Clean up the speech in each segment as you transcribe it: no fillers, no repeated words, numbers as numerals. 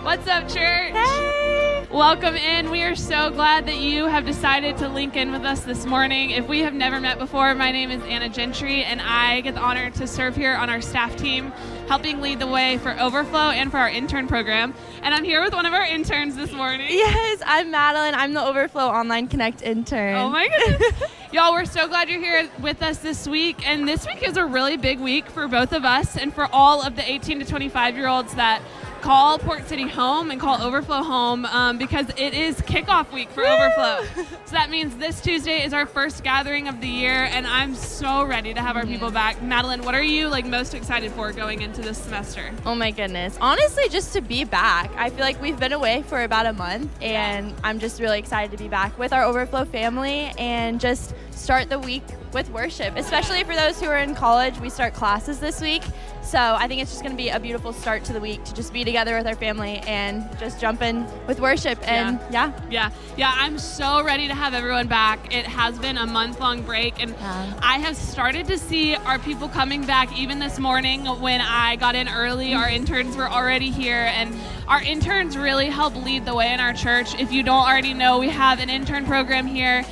What's up, church? Hey! Welcome in. We are so glad that you have decided to link in with us this morning. If we have never met before, my name is Anna Gentry, and I get the honor to serve here on our staff team, helping lead the way for Overflow and for our intern program. And I'm here with one of our interns this morning. Yes, I'm Madeline. I'm the Overflow Online Connect intern. Oh my goodness. Y'all, we're so glad you're here with us this week. And this week is a really big week for both of us and for all of the 18 to 25-year-olds that call Port City home and call Overflow home because it is kickoff week for Overflow. So that means this Tuesday is our first gathering of the year, and I'm so ready to have our people back. Madeline, what are you most excited for going into this semester? Oh my goodness. Honestly, just to be back. I feel like we've been away for about a month, and I'm just really excited to be back with our Overflow family and just start the week with worship, especially for those who are in college. We start classes this week, so I think it's just going to be a beautiful start to the week to just be together with our family and just jump in with worship. And yeah, I'm so ready to have everyone back. It has been a month-long break, and I have started to see our people coming back. Even this morning when I got in early, our interns were already here, and our interns really help lead the way in our church. If you don't already know, we have an intern program here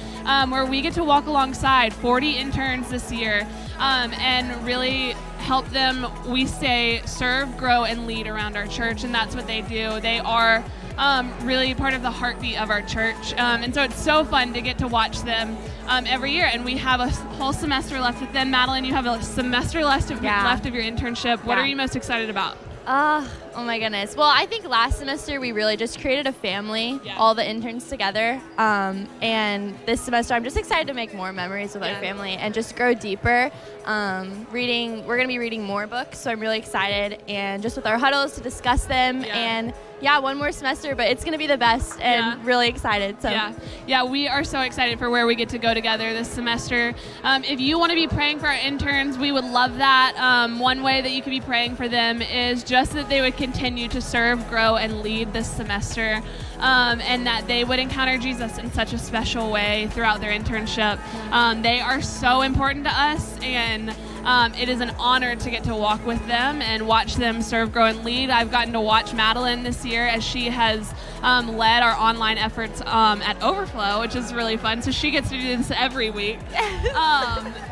where we get to walk alongside 40 interns this year and really help them, we say, serve, grow, and lead around our church, and that's what they do. They are really part of the heartbeat of our church, and so it's so fun to get to watch them every year, and we have a whole semester left with them. Madeline, you have a semester left of your internship. What are you most excited about? Oh my goodness. Well, I think last semester we really just created a family, all the interns together. And this semester I'm just excited to make more memories with our family and just grow deeper. We're going to be reading more books, so I'm really excited. And just with our huddles to discuss them. And one more semester, but it's going to be the best and really excited. So Yeah, we are so excited for where we get to go together this semester. If you want to be praying for our interns, we would love that. One way that you could be praying for them is just that they would continue to serve, grow, and lead this semester, and that they would encounter Jesus in such a special way throughout their internship. They are so important to us, and it is an honor to get to walk with them and watch them serve, grow, and lead. I've gotten to watch Madeline this year as she has led our online efforts at Overflow, which is really fun. So she gets to do this every week.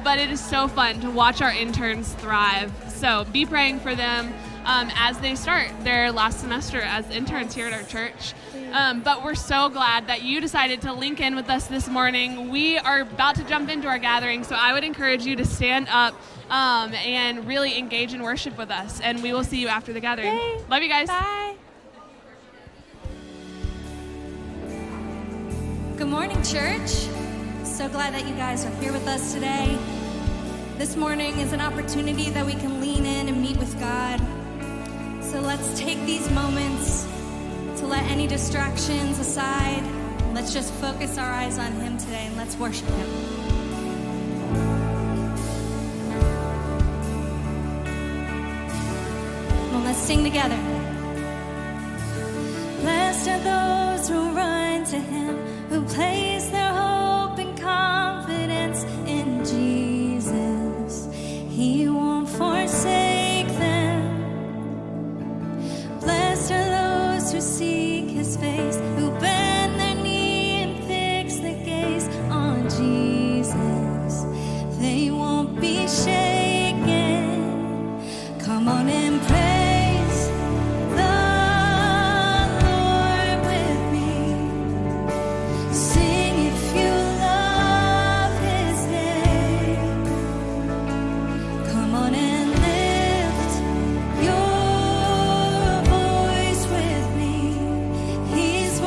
But it is so fun to watch our interns thrive. So be praying for them as they start their last semester as interns here at our church. But we're so glad that you decided to link in with us this morning. We are about to jump into our gathering, so I would encourage you to stand up and really engage in worship with us, and we will see you after the gathering. Yay. Love you guys. Bye. Good morning, church. So glad that you guys are here with us today. This morning is an opportunity that we can lean in and meet with God. So let's take these moments to let any distractions aside. Let's just focus our eyes on Him today and let's worship Him. Well, let's sing together. Blessed are those who run to Him, who place their hope and confidence in Jesus. He won't forsake them. Blessed are those who seek His face, who bend their knee and fix their gaze on Jesus. They won't be shaken. Come on and praise the Lord with me. Sing if you love His name. Come on and lift your voice with me. He's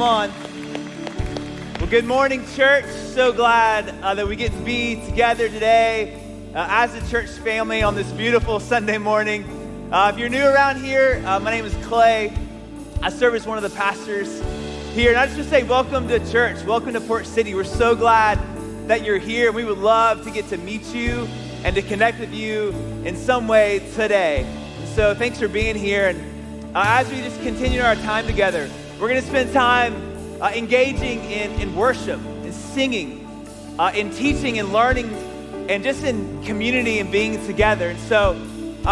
Come on. Well, good morning, church. So glad that we get to be together today as a church family on this beautiful Sunday morning. If you're new around here, my name is Clay. I serve as one of the pastors here. And I just want to say welcome to church. Welcome to Port City. We're so glad that you're here. We would love to get to meet you and to connect with you in some way today. So thanks for being here. And as we just continue our time together, we're going to spend time engaging in worship, in singing, in teaching and learning, and just in community and being together. And so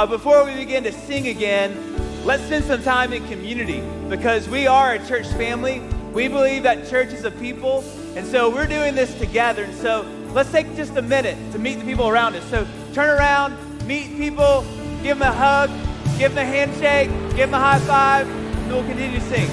before we begin to sing again, let's spend some time in community, because we are a church family. We believe that church is a people, and so we're doing this together. And so let's take just a minute to meet the people around us. So turn around, meet people, give them a hug, give them a handshake, give them a high five, and we'll continue to sing.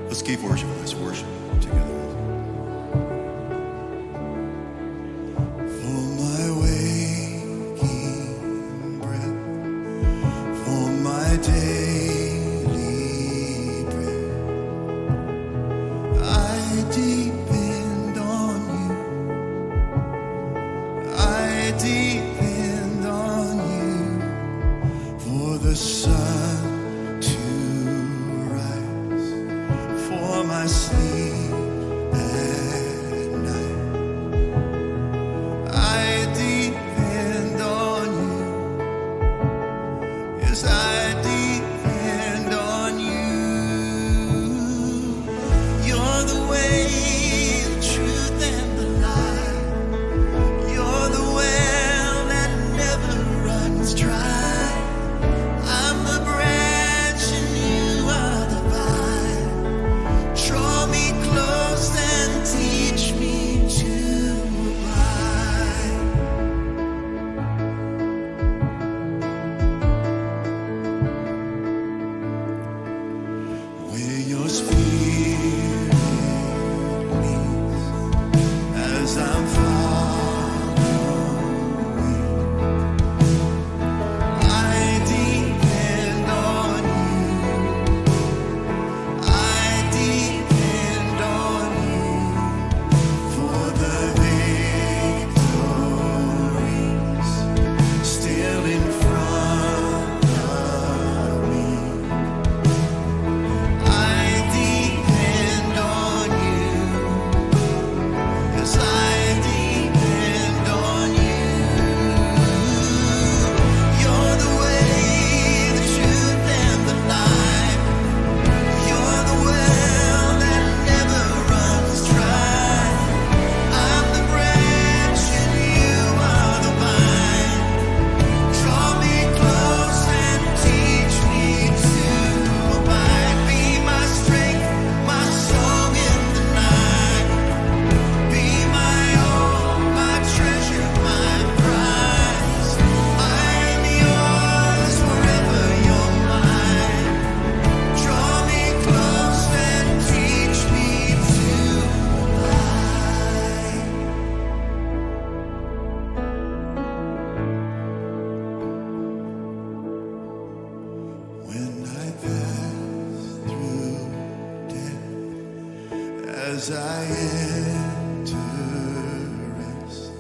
Let's keep worshiping. Let's worship together. For my waking breath, for my daily bread, I depend on you. I depend on you for the sun for my sleep at night. I depend on you. Yes, I depend on you. You're the way, the truth, and the light. You're the well that never runs dry. I'm the branch and you are the vine. Draw me close and teach me to abide. Where your spirit leads, as I'm following, I depend on you. I depend on you for the victories still in front of me. I depend on you. Yes, I depend on you. You're the way, the truth, and the light. You're the well that never runs dry. I'm the branch and you are the vine. Draw me close and teach me to abide. Be my strength, my song in the night. Be my all, my treasure, my prize. I am yours forever, you're mine. Draw me close and teach me to abide. When I pass through death, as I enter rest,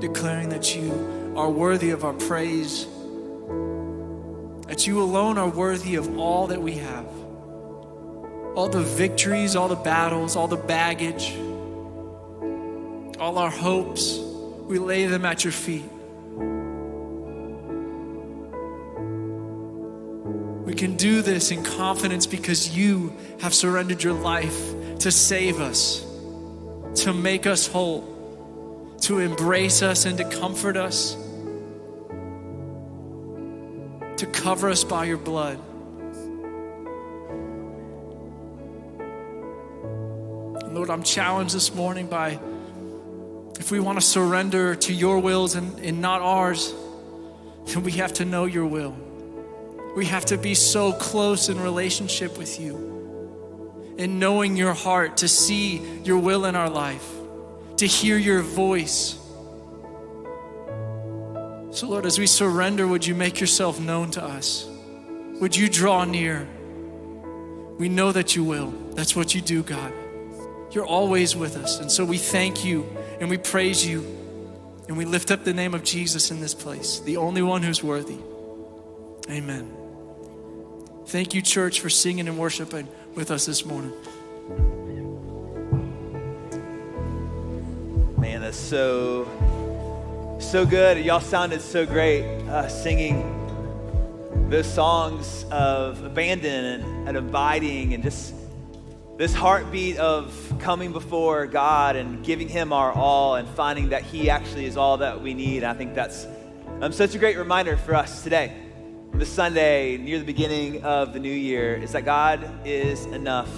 declaring that you are worthy of our praise, that you alone are worthy of all that we have, all the victories, all the battles, all the baggage, all our hopes. We lay them at your feet. We can do this in confidence because you have surrendered your life to save us, to make us whole, to embrace us and to comfort us, to cover us by your blood. Lord, I'm challenged this morning by, if we want to surrender to your wills and not ours, then we have to know your will. We have to be so close in relationship with you, in knowing your heart, to see your will in our life, to hear your voice. So Lord, as we surrender, would you make yourself known to us? Would you draw near? We know that you will. That's what you do, God. You're always with us. And so we thank you and we praise you and we lift up the name of Jesus in this place, the only one who's worthy. Amen. Thank you, church, for singing and worshiping with us this morning. Man, that's so good. Y'all sounded so great singing those songs of abandon and abiding and just this heartbeat of coming before God and giving him our all and finding that he actually is all that we need. I think that's such a great reminder for us today. This Sunday, near the beginning of the new year, is that God is enough.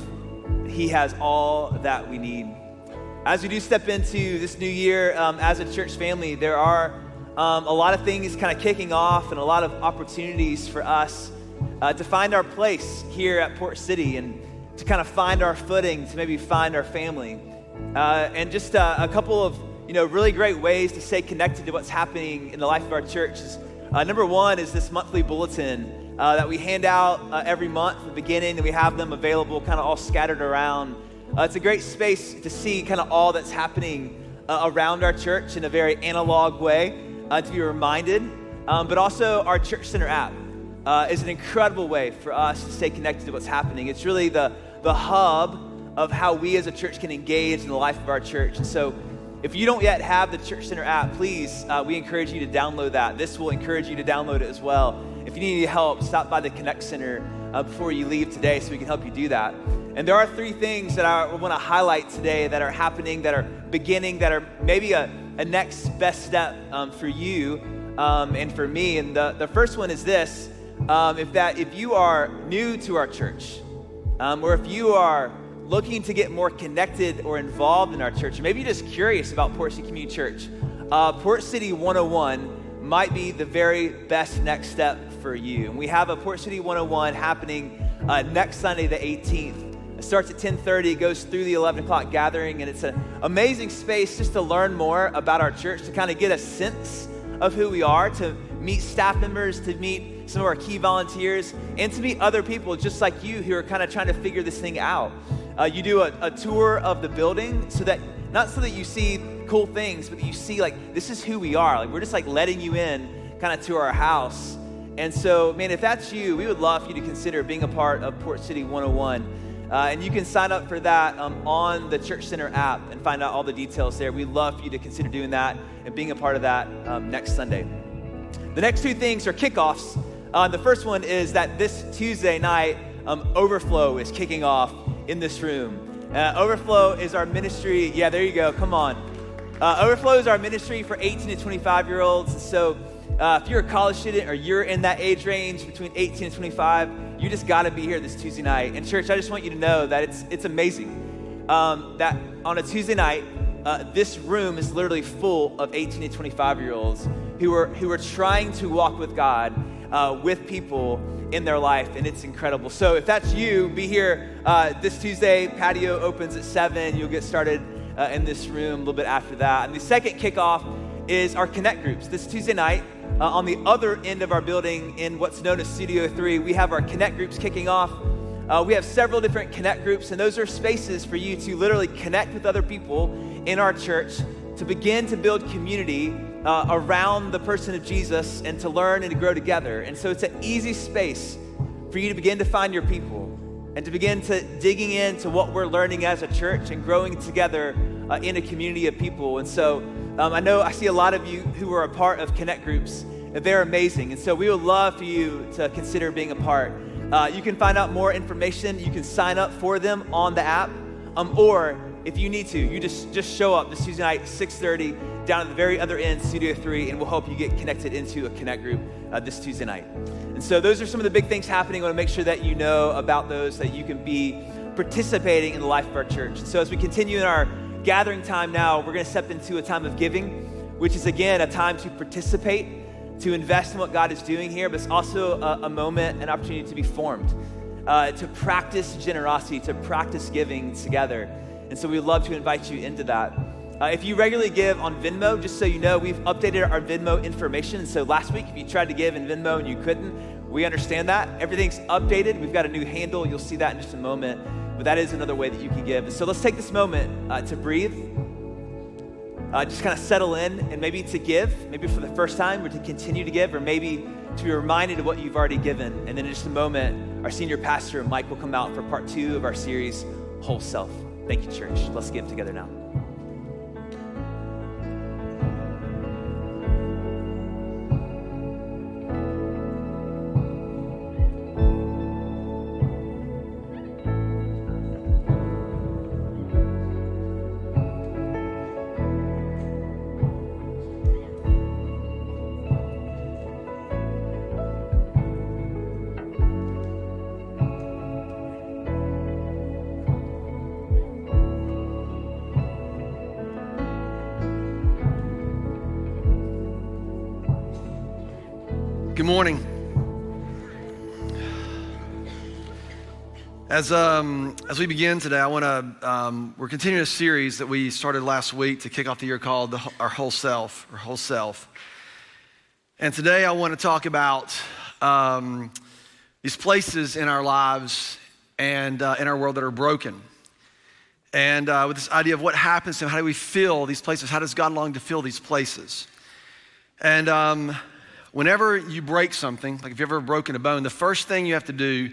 He has all that we need. As we do step into this new year, as a church family, there are a lot of things kind of kicking off and a lot of opportunities for us to find our place here at Port City and to kind of find our footing, to maybe find our family. And just a couple of really great ways to stay connected to what's happening in the life of our church is number one is this monthly bulletin that we hand out every month at the beginning, and we have them available kind of all scattered around. It's a great space to see kind of all that's happening around our church in a very analog way, to be reminded. But also our Church Center app is an incredible way for us to stay connected to what's happening. It's really the hub of how we as a church can engage in the life of our church. And so if you don't yet have the Church Center app, please, we encourage you to download that. This will encourage you to download it as well. If you need any help, stop by the Connect Center before you leave today so we can help you do that. And there are 3 things that I want to highlight today that are happening, that are beginning, that are maybe a next best step for you and for me. And the first one is this, if you are new to our church, or if you are looking to get more connected or involved in our church, or maybe you're just curious about Port City Community Church, Port City 101 might be the very best next step for you. And we have a Port City 101 happening next Sunday, the 18th. It starts at 10:30, it goes through the 11 o'clock gathering, and it's an amazing space just to learn more about our church, to kind of get a sense of who we are, to meet staff members, to meet some of our key volunteers, and to meet other people just like you who are kind of trying to figure this thing out. You do a tour of the building not so that you see cool things, but that you see like, this is who we are. Like, we're just like letting you in kind of to our house. And so, man, if that's you, we would love for you to consider being a part of Port City 101. And you can sign up for that on the Church Center app and find out all the details there. We'd love for you to consider doing that and being a part of that next Sunday. The next 2 things are kickoffs. The first one is that this Tuesday night, Overflow is kicking off in this room. Overflow is our ministry. Yeah, there you go. Come on. Overflow is our ministry for 18 to 25-year-olds. So if you're a college student or you're in that age range between 18 and 25, you just got to be here this Tuesday night. And church, I just want you to know that it's amazing that on a Tuesday night, this room is literally full of 18 to 25-year-olds who are trying to walk with God, with people in their life, and it's incredible. So if that's you, be here this Tuesday. Patio opens at 7. You'll get started in this room a little bit after that. And the second kickoff is our Connect groups. This Tuesday night, on the other end of our building in what's known as Studio 3, we have our Connect groups kicking off. We have several different Connect groups, and those are spaces for you to literally connect with other people in our church, to begin to build community around the person of Jesus and to learn and to grow together. And so it's an easy space for you to begin to find your people and to begin to digging into what we're learning as a church and growing together in a community of people. And so I know I see a lot of you who are a part of Connect groups, and they're amazing. And so we would love for you to consider being a part. You can find out more information. You can sign up for them on the app, or if you need to, you just show up this Tuesday night, 6:30, down at the very other end, Studio 3, and we'll help you get connected into a Connect group this Tuesday night. And so those are some of the big things happening. I want to make sure that you know about those, that you can be participating in the life of our church. And so as we continue in our gathering time now, we're going to step into a time of giving, which is, again, a time to participate, to invest in what God is doing here, but it's also a moment, an opportunity to be formed, to practice generosity, to practice giving together. And so we'd love to invite you into that. If you regularly give on Venmo, just so you know, we've updated our Venmo information. So last week, if you tried to give in Venmo and you couldn't, we understand that. Everything's updated. We've got a new handle. You'll see that in just a moment. But that is another way that you can give. And so let's take this moment to breathe, just kind of settle in, and maybe to give, maybe for the first time, or to continue to give, or maybe to be reminded of what you've already given. And then in just a moment, our senior pastor, Mike, will come out for part 2 of our series, Whole Self. Thank you, church. Let's give together now. Good morning. As we begin today, I want to, we're continuing a series that we started last week to kick off the year called our Whole Self, or Whole Self. And today I want to talk about these places in our lives and in our world that are broken. And with this idea of what happens to them, how do we fill these places? How does God long to fill these places? And whenever you break something, like if you've ever broken a bone, the first thing you have to do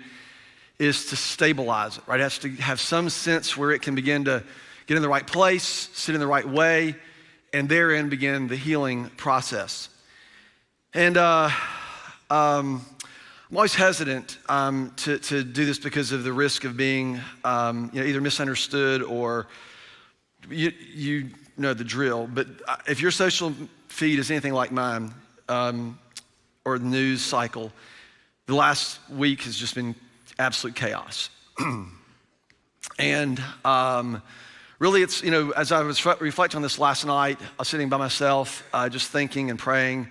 is to stabilize it, right? It has to have some sense where it can begin to get in the right place, sit in the right way, and therein begin the healing process. And I'm always hesitant to do this because of the risk of being either misunderstood or you know the drill. But if your social feed is anything like mine, or the news cycle, the last week has just been absolute chaos. And really it's, as I was reflecting on this last night, I was sitting by myself, just thinking and praying.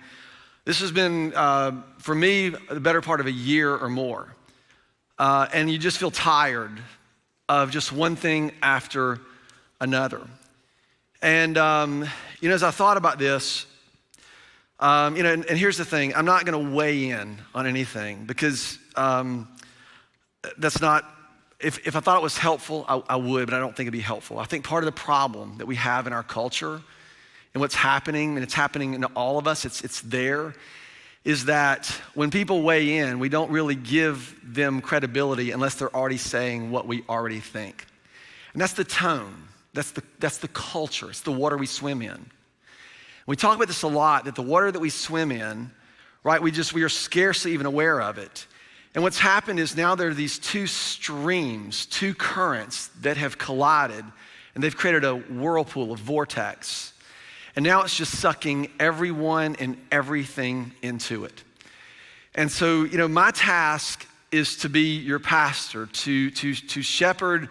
This has been, for me, the better part of a year or more. And you just feel tired of just one thing after another. And, as I thought about this, and here's the thing, I'm not going to weigh in on anything because that's not, if I thought it was helpful, I would, but I don't think it'd be helpful. I think part of the problem that we have in our culture and what's happening, and it's happening in all of us, it's there, is that when people weigh in, we don't really give them credibility unless they're already saying what we already think. And that's the tone, that's the culture, it's the water we swim in. We talk about this a lot, that the water that we swim in, right, we are scarcely even aware of it. And what's happened is now there are these two streams, two currents that have collided, and they've created a whirlpool, a vortex. And now it's just sucking everyone and everything into it. And so, my task is to be your pastor, to shepherd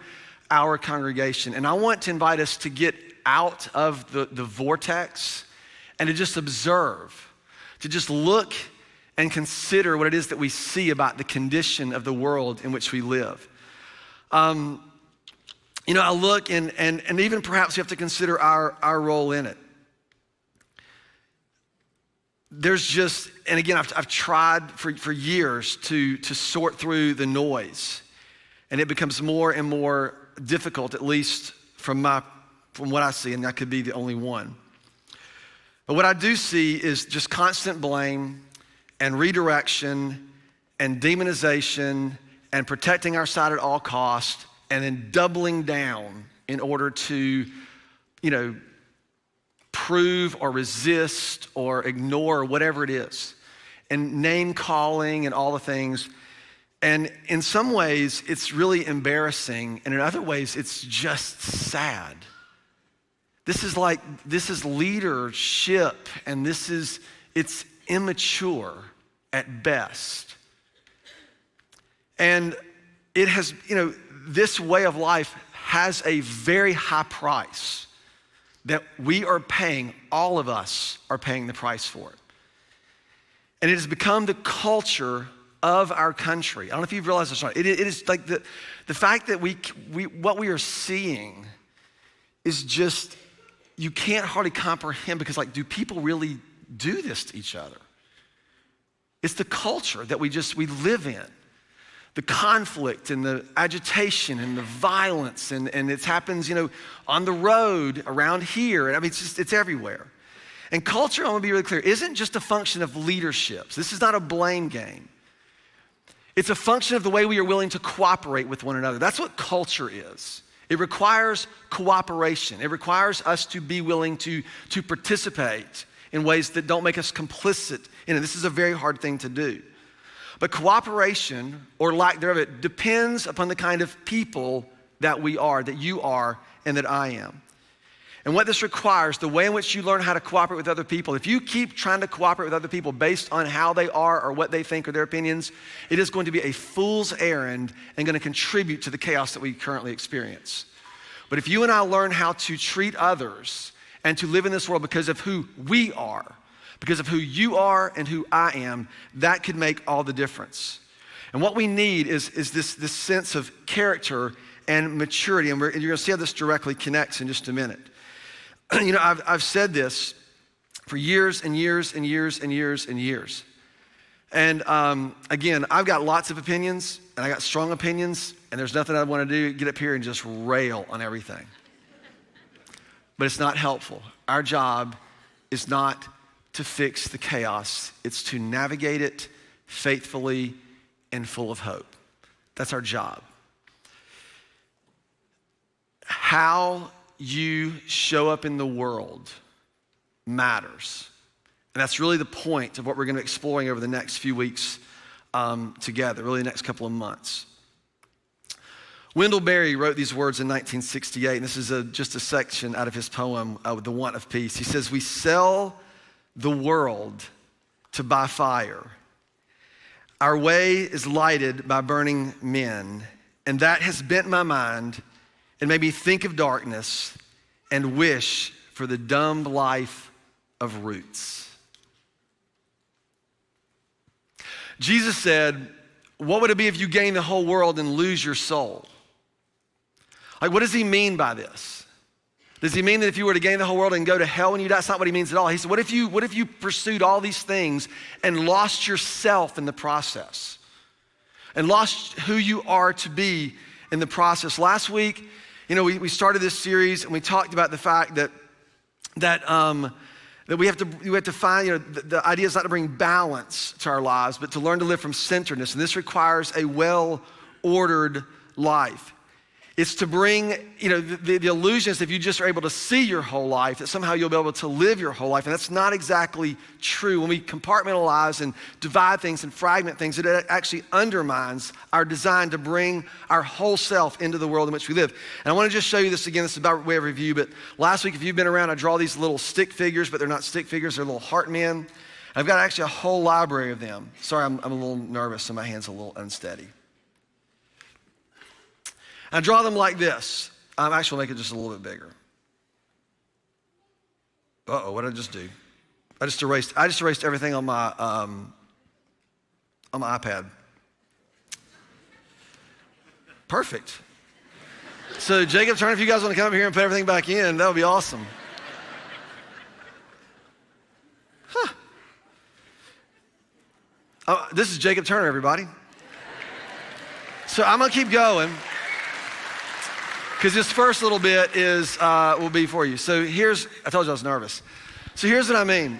our congregation. And I want to invite us to get out of the vortex and to just observe, to just look and consider what it is that we see about the condition of the world in which we live. I look and even perhaps we have to consider our role in it. There's just, and again, I've tried for years to sort through the noise, and it becomes more and more difficult, at least from what I see, and I could be the only one. But what I do see is just constant blame and redirection and demonization and protecting our side at all cost and then doubling down in order to, prove or resist or ignore whatever it is, and name calling and all the things. And in some ways, it's really embarrassing, and in other ways, it's just sad. This is leadership, and it's immature at best. And it has, this way of life has a very high price that we are paying, all of us are paying the price for it. And it has become the culture of our country. I don't know if you've realized this or not. It is like the fact that what we are seeing is just, you can't hardly comprehend, because do people really do this to each other? It's the culture that we live in. The conflict and the agitation and the violence, and it happens, on the road, around here. I mean, it's everywhere. And culture, I want to be really clear, isn't just a function of leaderships. This is not a blame game. It's a function of the way we are willing to cooperate with one another. That's what culture is. It requires cooperation. It requires us to be willing to participate in ways that don't make us complicit in it. This is a very hard thing to do. But cooperation, or lack thereof, it depends upon the kind of people that we are, that you are, and that I am. And what this requires, the way in which you learn how to cooperate with other people, if you keep trying to cooperate with other people based on how they are or what they think or their opinions, it is going to be a fool's errand and going to contribute to the chaos that we currently experience. But if you and I learn how to treat others and to live in this world because of who we are, because of who you are and who I am, that could make all the difference. And what we need is this sense of character and maturity, and you're gonna see how this directly connects in just a minute. I've said this for years and years and years and years and years. And again, I've got lots of opinions, and I got strong opinions, and there's nothing I wanna do, get up here and just rail on everything. But it's not helpful. Our job is not to fix the chaos. It's to navigate it faithfully and full of hope. That's our job. How you show up in the world matters. And that's really the point of what we're going to be exploring over the next few weeks together, really the next couple of months. Wendell Berry wrote these words in 1968, and this is just a section out of his poem, The Want of Peace. He says, "We sell the world to buy fire. Our way is lighted by burning men, and that has bent my mind and made me think of darkness and wish for the dumb life of roots." Jesus said, what would it be if you gain the whole world and lose your soul? What does he mean by this? Does he mean that if you were to gain the whole world and go to hell when you die? That's not what he means at all. He said, what if you pursued all these things and lost yourself in the process? And lost who you are to be in the process. Last week, we started this series and we talked about the fact that we have to find, the idea is not to bring balance to our lives, but to learn to live from centeredness. And this requires a well-ordered life. It's to bring, the illusion is if you just are able to see your whole life, that somehow you'll be able to live your whole life. And that's not exactly true. When we compartmentalize and divide things and fragment things, it actually undermines our design to bring our whole self into the world in which we live. And I want to just show you this again. This is about way of review. But last week, if you've been around, I draw these little stick figures, but they're not stick figures. They're little heart men. I've got actually a whole library of them. Sorry, I'm a little nervous, so my hand's a little unsteady. I draw them like this. I'm actually make it just a little bit bigger. Uh-oh, what did I just do? I just erased everything on my iPad. Perfect. So Jacob, Turner, if you guys want to come up here and put everything back in, that would be awesome. This is Jacob Turner, everybody. So I'm gonna keep going, because this first little bit will be for you. So I told you I was nervous. So here's what I mean.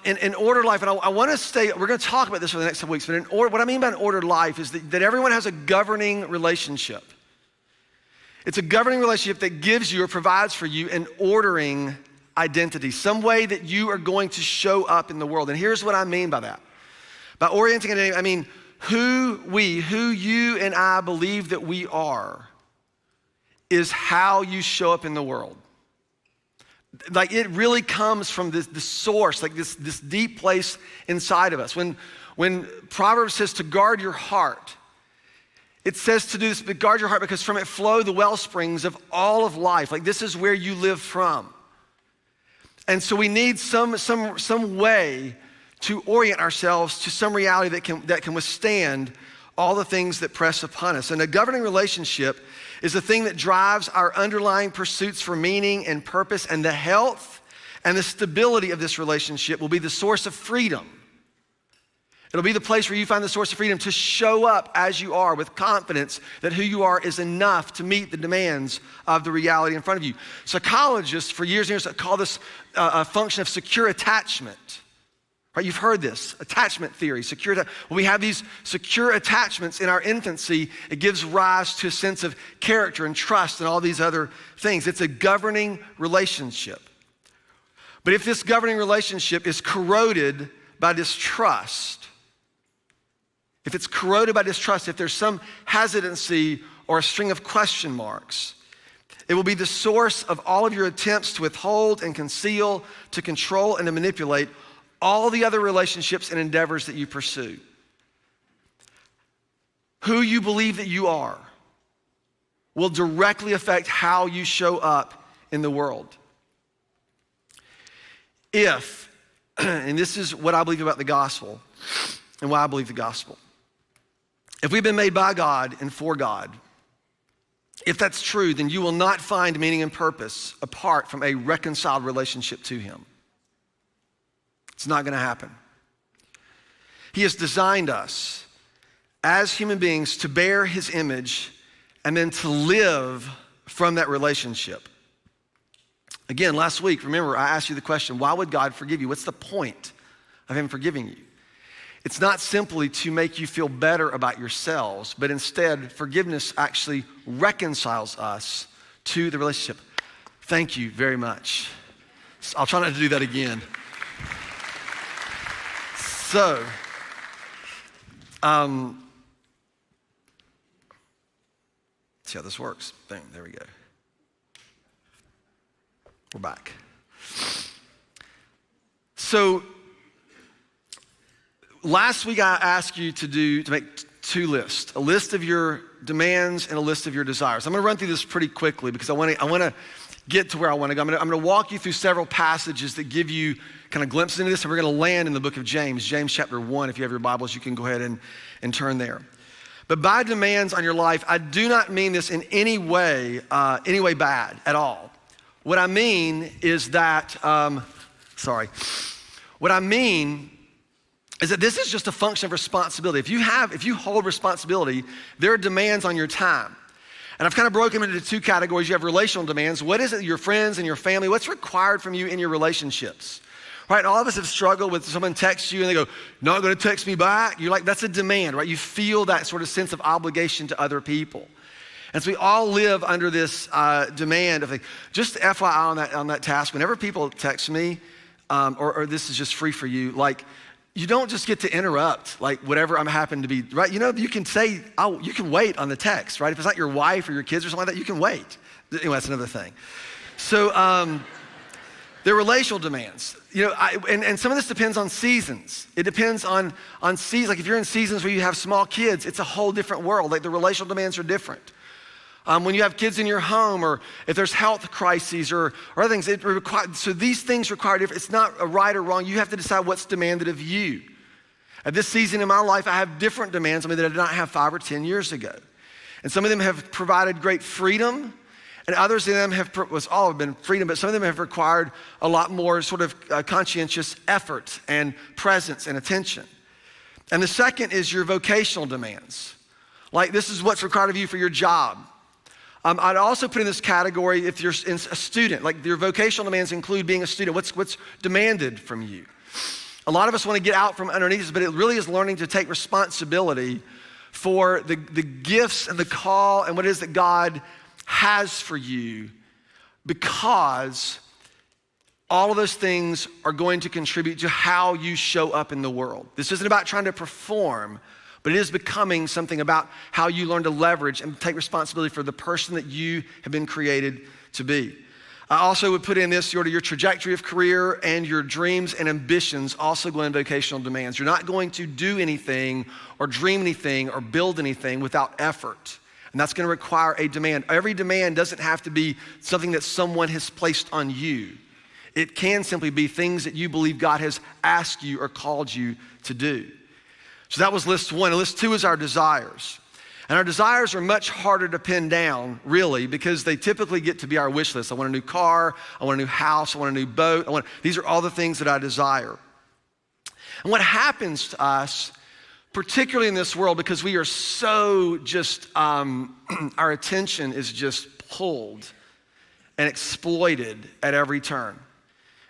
In ordered life, and I want to stay, we're going to talk about this for the next couple weeks, but what I mean by an ordered life is that everyone has a governing relationship. It's a governing relationship that gives you or provides for you an ordering identity, some way that you are going to show up in the world. And here's what I mean by that. By orienting identity, I mean who you and I believe that we are is how you show up in the world. Like it really comes from this source, like this deep place inside of us. When Proverbs says to guard your heart, it says to do this, but guard your heart because from it flow the well springs of all of life. Like this is where you live from. And so we need some way to orient ourselves to some reality that can withstand all the things that press upon us. And a governing relationship is the thing that drives our underlying pursuits for meaning and purpose, and the health and the stability of this relationship will be the source of freedom. It'll be the place where you find the source of freedom to show up as you are with confidence that who you are is enough to meet the demands of the reality in front of you. Psychologists for years and years call this a function of secure attachment. Right, you've heard this, attachment theory, when we have these secure attachments in our infancy, it gives rise to a sense of character and trust and all these other things. It's a governing relationship. But if this governing relationship is corroded by distrust, if there's some hesitancy or a string of question marks, it will be the source of all of your attempts to withhold and conceal, to control and to manipulate all the other relationships and endeavors that you pursue. Who you believe that you are will directly affect how you show up in the world. If, and this is what I believe about the gospel and why I believe the gospel. If we've been made by God and for God, if that's true, then you will not find meaning and purpose apart from a reconciled relationship to Him. It's not going to happen. He has designed us as human beings to bear His image and then to live from that relationship. Again, last week, remember, I asked you the question, why would God forgive you? What's the point of Him forgiving you? It's not simply to make you feel better about yourselves, but instead, forgiveness actually reconciles us to the relationship. Thank you very much. I'll try not to do that again. So, see how this works. Boom, there we go. We're back. So, last week I asked you to make two lists, a list of your demands and a list of your desires. I'm going to run through this pretty quickly because I want to get to where I want to go. I'm going to walk you through several passages that give you kind of glimpses into this, and we're going to land in the book of James chapter 1. If you have your Bibles, you can go ahead and turn there. But by demands on your life, I do not mean this in any way bad at all. What I mean is that, what I mean is that this is just a function of responsibility. If you hold responsibility, there are demands on your time. And I've kind of broken them into two categories. You have relational demands. What is it, your friends and your family? What's required from you in your relationships? Right, all of us have struggled with someone texts you and they go, not gonna text me back. You're like, that's a demand, right? You feel that sort of sense of obligation to other people. And so we all live under this demand of like, just FYI on that task, whenever people text me, or this is just free for you, like, you don't just get to interrupt, like whatever I'm happen to be, right? You know, you can say, oh, you can wait on the text, right? If it's not your wife or your kids or something like that, you can wait. Anyway, that's another thing. So, they're relational demands. You know, and some of this depends on seasons. It depends on seasons. Like if you're in seasons where you have small kids, it's a whole different world. Like the relational demands are different. When you have kids in your home, or if there's health crises or other things, so these things require different. It's not a right or wrong. You have to decide what's demanded of you. At this season in my life, I have different demands that I did not have 5 or 10 years ago. And some of them have provided great freedom, and others of them all have been freedom, but some of them have required a lot more sort of conscientious effort and presence and attention. And the second is your vocational demands. Like this is what's required of you for your job. I'd also put in this category if you're a student, like your vocational demands include being a student. What's demanded from you? A lot of us want to get out from underneath us, but it really is learning to take responsibility for the gifts and the call and what it is that God has for you, because all of those things are going to contribute to how you show up in the world. This isn't about trying to perform, but it is becoming something about how you learn to leverage and take responsibility for the person that you have been created to be. I also would put in this, your trajectory of career and your dreams and ambitions also go in vocational demands. You're not going to do anything or dream anything or build anything without effort. And that's going to require a demand. Every demand doesn't have to be something that someone has placed on you. It can simply be things that you believe God has asked you or called you to do. So that was list one. And list two is our desires. And our desires are much harder to pin down, really, because they typically get to be our wish list. I want a new car, I want a new house, I want a new boat. These are all the things that I desire. And what happens to us, particularly in this world, because we are so just, our attention is just pulled and exploited at every turn.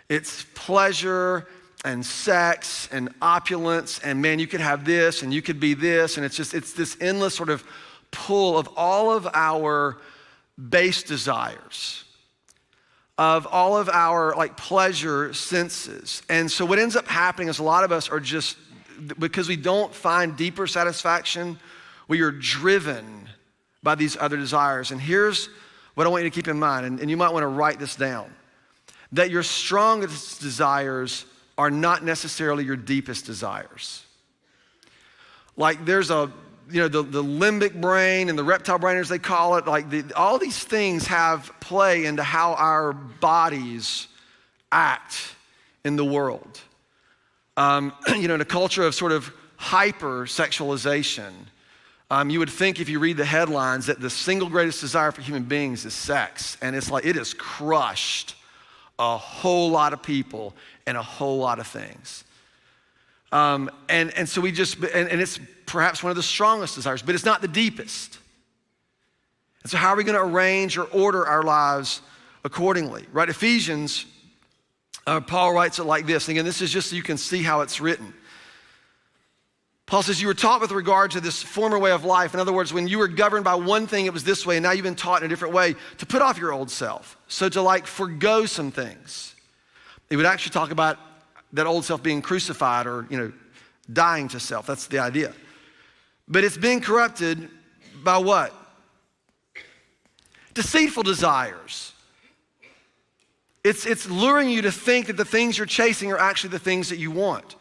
It's pleasure and sex and opulence, and man, you could have this and you could be this, and it's this endless sort of pull of all of our base desires, of all of our like pleasure senses. And so what ends up happening is a lot of us are just, because we don't find deeper satisfaction, we are driven by these other desires. And here's what I want you to keep in mind, and you might want to write this down, that your strongest desires are not necessarily your deepest desires. Like there's the limbic brain and the reptile brain, as they call it, all these things have play into how our bodies act in the world. In a culture of sort of hyper-sexualization, you would think if you read the headlines that the single greatest desire for human beings is sex, and it's like it has crushed a whole lot of people and a whole lot of things. And so and it's perhaps one of the strongest desires, but it's not the deepest. And so how are we going to arrange or order our lives accordingly, right? Ephesians, Paul writes it like this. And again, this is just so you can see how it's written. Paul says, you were taught with regard to this former way of life. In other words, when you were governed by one thing, it was this way, and now you've been taught in a different way to put off your old self. So to forgo some things. It would actually talk about that old self being crucified or, dying to self. That's the idea. But it's being corrupted by what? Deceitful desires. It's luring you to think that the things you're chasing are actually the things that you want.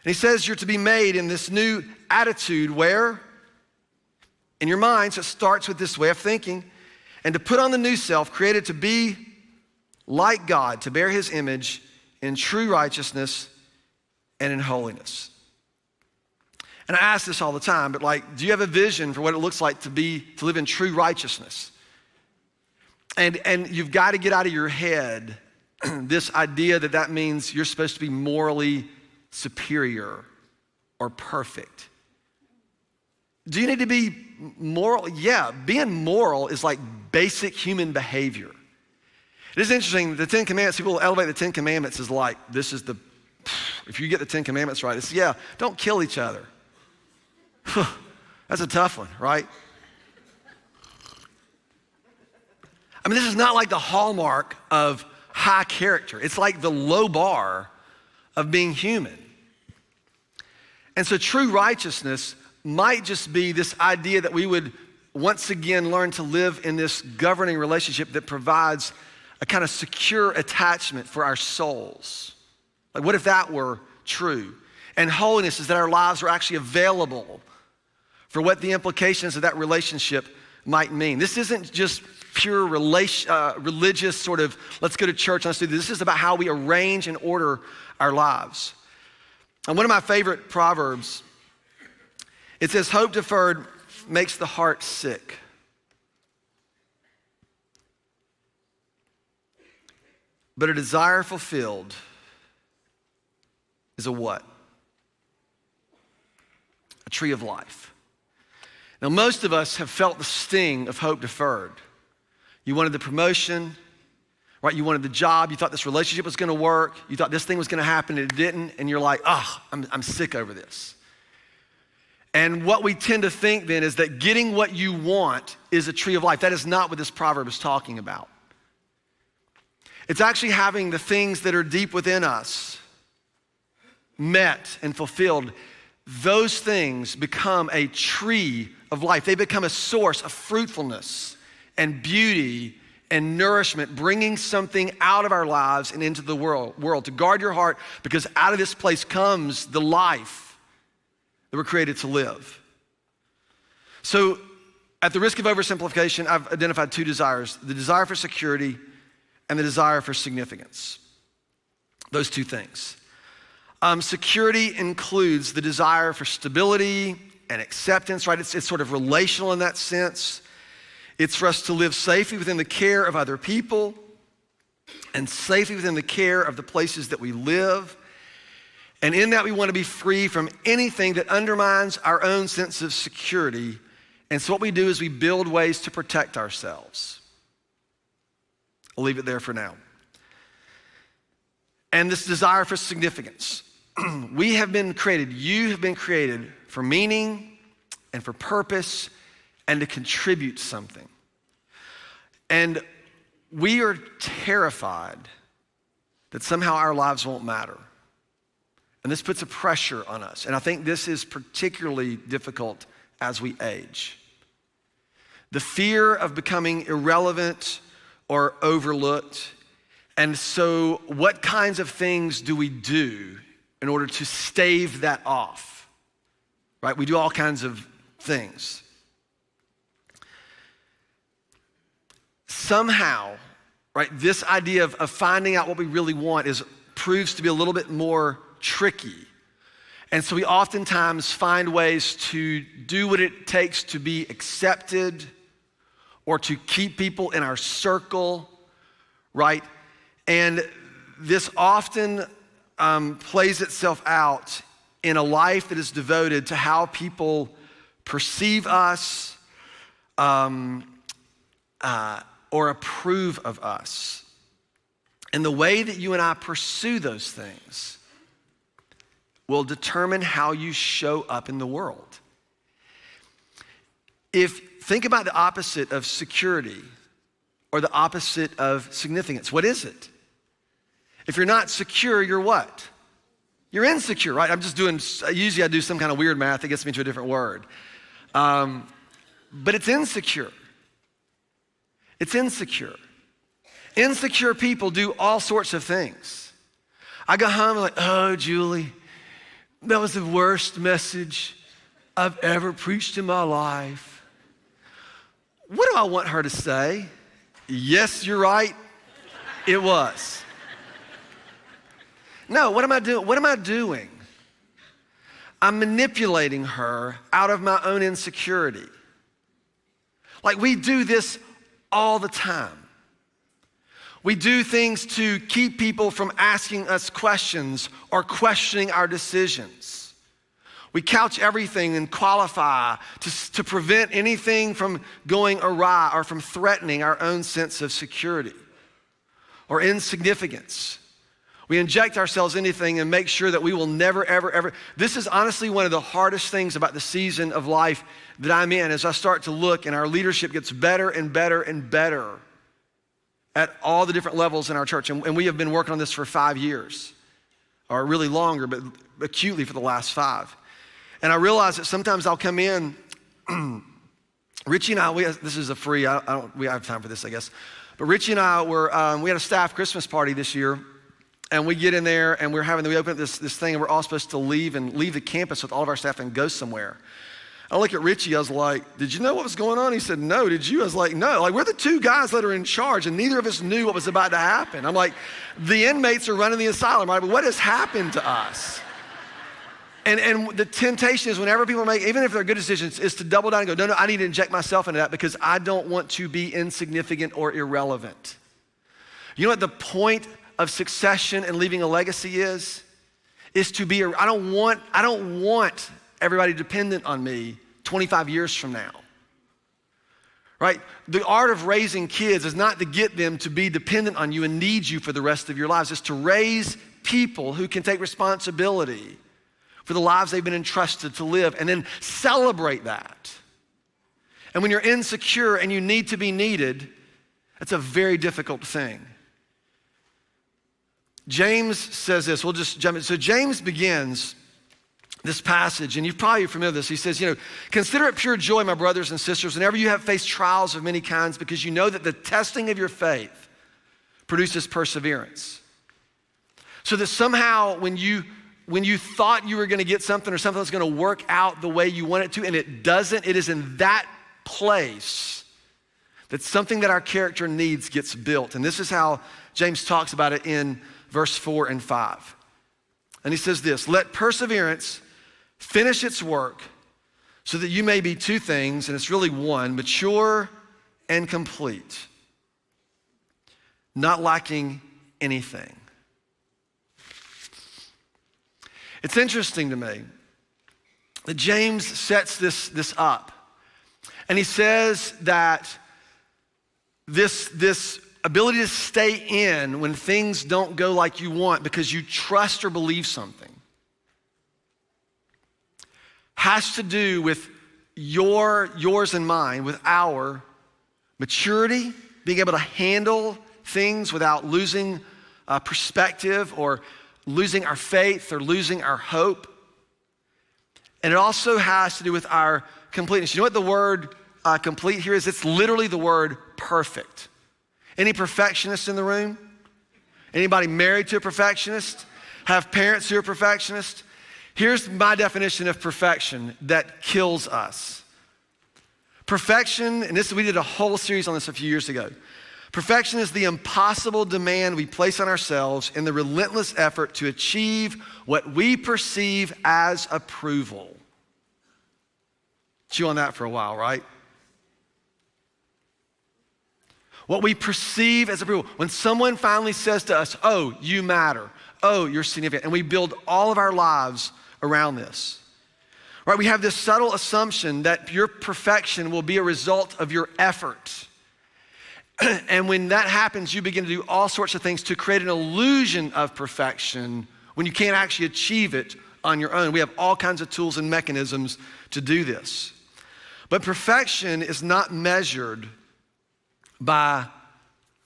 And he says you're to be made in this new attitude where? In your mind. So it starts with this way of thinking. And to put on the new self, created to be like God, to bear his image in true righteousness and in holiness. And I ask this all the time, but do you have a vision for what it looks like to live in true righteousness? And you've got to get out of your head this idea that means you're supposed to be morally superior or perfect. Do you need to be moral? Yeah, being moral is like basic human behavior. It is interesting, the 10 Commandments, people elevate the 10 Commandments as if you get the 10 Commandments right, it's, don't kill each other. That's a tough one, right? I mean, this is not like the hallmark of high character. It's like the low bar of being human. And so true righteousness might just be this idea that we would once again learn to live in this governing relationship that provides a kind of secure attachment for our souls. What if that were true? And holiness is that our lives are actually available for what the implications of that relationship might mean. This isn't just pure religious sort of, let's go to church, let's do this. This is about how we arrange and order our lives. And one of my favorite proverbs, it says, hope deferred makes the heart sick. But a desire fulfilled is a what? A tree of life. Now, most of us have felt the sting of hope deferred. You wanted the promotion, right? You wanted the job. You thought this relationship was going to work. You thought this thing was going to happen, and it didn't. And you're like, I'm sick over this. And what we tend to think then is that getting what you want is a tree of life. That is not what this proverb is talking about. It's actually having the things that are deep within us met and fulfilled. Those things become a tree of life. They become a source of fruitfulness and beauty and nourishment, bringing something out of our lives and into the world. To guard your heart, because out of this place comes the life that we're created to live. So, at the risk of oversimplification, I've identified two desires: the desire for security and the desire for significance. Those two things. Security includes the desire for stability and acceptance, right? It's sort of relational in that sense. It's for us to live safely within the care of other people and safely within the care of the places that we live. And in that, we want to be free from anything that undermines our own sense of security. And so what we do is we build ways to protect ourselves. I'll leave it there for now. And this desire for significance. We have been created, you have been created for meaning and for purpose and to contribute something. And we are terrified that somehow our lives won't matter. And this puts a pressure on us. And I think this is particularly difficult as we age. The fear of becoming irrelevant or overlooked. And so what kinds of things do we do in order to stave that off? Right? We do all kinds of things. Somehow, right, this idea of finding out what we really want proves to be a little bit more tricky. And so we oftentimes find ways to do what it takes to be accepted or to keep people in our circle, right? And this often plays itself out in a life that is devoted to how people perceive us or approve of us. And the way that you and I pursue those things will determine how you show up in the world. Think about the opposite of security or the opposite of significance. What is it? If you're not secure, you're what? You're insecure, right? Usually I do some kind of weird math that gets me to a different word. But it's insecure. It's insecure. Insecure people do all sorts of things. I go home and like, oh, Julie, that was the worst message I've ever preached in my life. What do I want her to say? Yes, you're right. It was. No, what am I doing? What am I doing? I'm manipulating her out of my own insecurity. Like we do this all the time. We do things to keep people from asking us questions or questioning our decisions. We couch everything and qualify to prevent anything from going awry or from threatening our own sense of security or insignificance. We inject ourselves into anything and make sure that we will never, ever, ever. This is honestly one of the hardest things about the season of life that I'm in as I start to look and our leadership gets better and better and better at all the different levels in our church. And we have been working on this for 5 years, or really longer, but acutely for the last 5. And I realize that sometimes I'll come in, Richie and I, this is a free, we have time for this, I guess. But Richie and I we had a staff Christmas party this year. And we get in there and we open up this thing and we're all supposed to leave the campus with all of our staff and go somewhere. I look at Richie, I was like, did you know what was going on? He said, no, did you? I was like, no, like we're the 2 guys that are in charge and neither of us knew what was about to happen. I'm like, the inmates are running the asylum, right? But what has happened to us? And the temptation is whenever people make, even if they're good decisions, is to double down and go, no, I need to inject myself into that because I don't want to be insignificant or irrelevant. You know what the point of succession and leaving a legacy is to be, I don't want everybody dependent on me 25 years from now. Right? The art of raising kids is not to get them to be dependent on you and need you for the rest of your lives. It's to raise people who can take responsibility for the lives they've been entrusted to live and then celebrate that. And when you're insecure and you need to be needed, it's a very difficult thing. James says this, we'll just jump in. So James begins this passage, and you're probably familiar with this. He says, consider it pure joy, my brothers and sisters, whenever you have faced trials of many kinds, because you know that the testing of your faith produces perseverance. So that somehow when you thought you were gonna get something or something that's gonna work out the way you want it to, and it doesn't, it is in that place that something that our character needs gets built. And this is how James talks about it in verse 4 and 5. And he says this, let perseverance finish its work so that you may be two things, and it's really one, mature and complete, not lacking anything. It's interesting to me that James sets this up, and he says that this ability to stay in when things don't go like you want because you trust or believe something has to do with yours and mine, with our maturity, being able to handle things without losing perspective or losing our faith or losing our hope. And it also has to do with our completeness. You know what the word complete here is? It's literally the word perfect. Any perfectionists in the room? Anybody married to a perfectionist? Have parents who are perfectionists? Here's my definition of perfection that kills us. Perfection, and we did a whole series on this a few years ago. Perfection is the impossible demand we place on ourselves in the relentless effort to achieve what we perceive as approval. Chew on that for a while, right? What we perceive as approval. When someone finally says to us, oh, you matter. Oh, you're significant. And we build all of our lives around this. Right? We have this subtle assumption that your perfection will be a result of your effort. And when that happens, you begin to do all sorts of things to create an illusion of perfection when you can't actually achieve it on your own. We have all kinds of tools and mechanisms to do this. But perfection is not measured by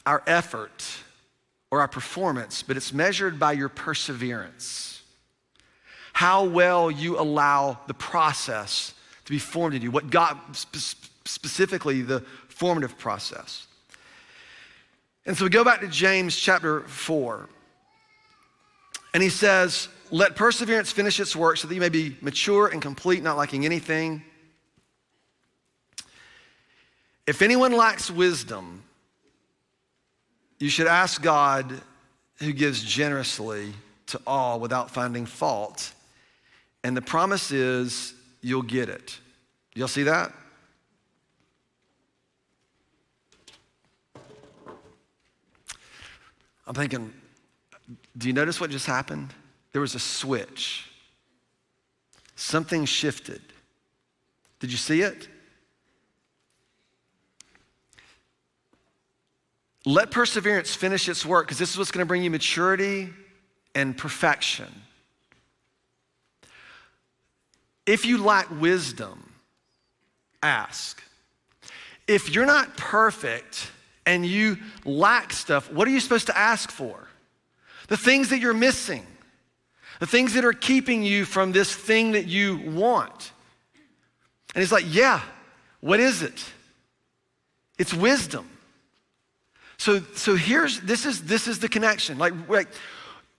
our effort or our performance, but it's measured by your perseverance. How well you allow the process to be formed in you, what God, specifically the formative process. And so we go back to James chapter 4, and he says, let perseverance finish its work so that you may be mature and complete, not lacking anything. If anyone lacks wisdom, you should ask God, who gives generously to all without finding fault. And the promise is you'll get it. Y'all see that? I'm thinking, do you notice what just happened? There was a switch. Something shifted. Did you see it? Let perseverance finish its work, because this is what's going to bring you maturity and perfection. If you lack wisdom, ask. If you're not perfect and you lack stuff, what are you supposed to ask for? The things that you're missing, the things that are keeping you from this thing that you want. And he's like, yeah, what is it? It's wisdom. So this is the connection. Like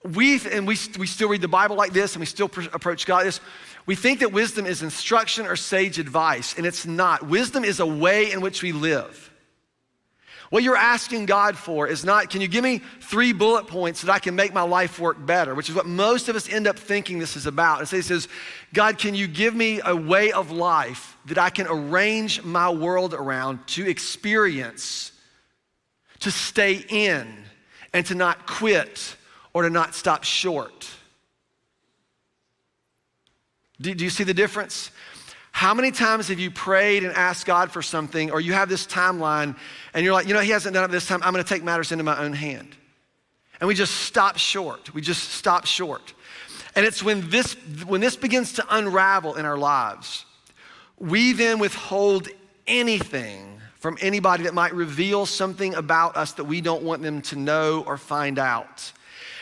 we still read the Bible like this, and we still approach God like this. We think that wisdom is instruction or sage advice, and it's not. Wisdom is a way in which we live. What you're asking God for is not, can you give me 3 bullet points that I can make my life work better, which is what most of us end up thinking this is about. And so he says, God, can you give me a way of life that I can arrange my world around to experience, to stay in, and to not quit or to not stop short? Do you see the difference? How many times have you prayed and asked God for something, or you have this timeline and you're like, he hasn't done it this time, I'm gonna take matters into my own hand. And we just stop short. And it's when this begins to unravel in our lives, we then withhold anything from anybody that might reveal something about us that we don't want them to know or find out.